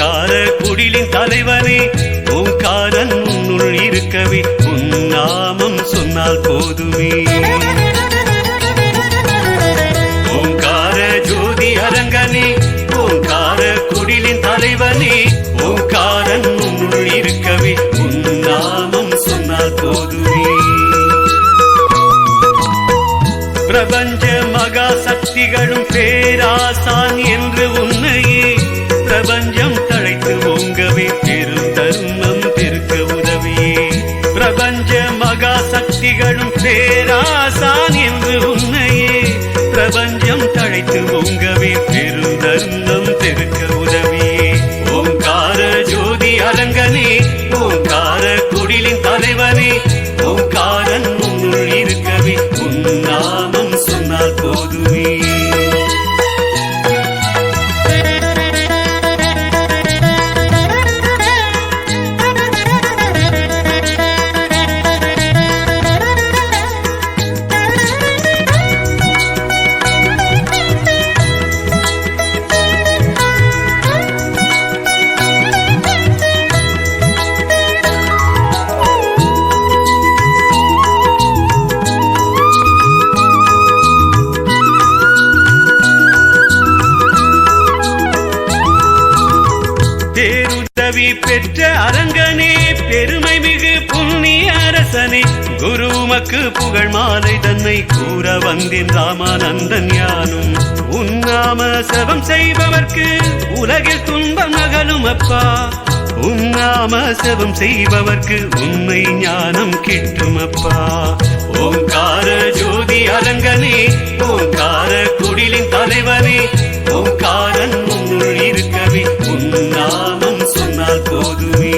ஓங்கார குடிலின் தலைவனே ஓங்காரன் உன்னுள் இருக்கவே உன் நாமம் சொன்னால் போதுமே. ஓங்கார ஜோதி அரங்கனே ஓங்கார குடிலின் தலைவனே ஓங்காரன் உன்னுள் இருக்கவே உன் நாமம் சொன்னால் போதுமே. பிரபஞ்ச மகா சக்திகளும் பேராசான் என்று உன்னையே பிரபஞ்சம் தழைத்து ஓங்கவே பெரும் தர்மம் பெருக்க உதவியே. பிரபஞ்ச மகா சக்திகளும் பேராசான் என்று உன்னையே பிரபஞ்சம் தழைத்து ஓங்கவே பெரும் தர்மம் பெருக்க உதவியே. ஓங்கார ஜோதி அரங்கனே ஓங்கார குடிலின் தலைவனே ஓங்காரன் உன்னுள் இருக்கவே உன் நாமம் சொன்னால் போதுமே. பேருதவி பெற்ற அரங்கனே பெருமை மிகு புண்ணிய அரசனே குருமக்கு புகழ் மாலை தன்னை கூற வந்தேன் ராமானந்தன் யானும். உன்னாம சபம் செய்பவர்க்கு உலகில் துன்பம் அகலும் அப்பா. உன்னாம சபம் செய்பவர்க்கு உண்மை ஞானம் கிட்டும் அப்பா. ஓங்கார ஜோதி அரங்கனே ஓங்கார குடிலின் தலைவனே ஓங்காரன் உன்னுள் இருக்கவே உன் நாமம் சொன்னால் போதுமே.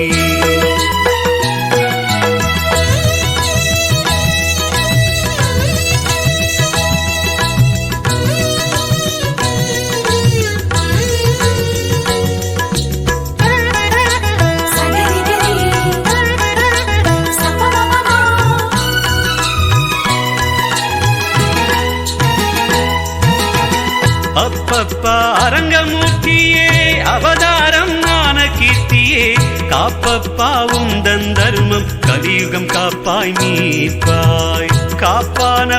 அப்பப்பா அரங்கமூர்த்தியே அவதாரம் ஞான கீர்த்தியே காப்பப்பா உந்தன் தர்மம் கலியுகம் காப்பாய் நீப்பாய் காப்பான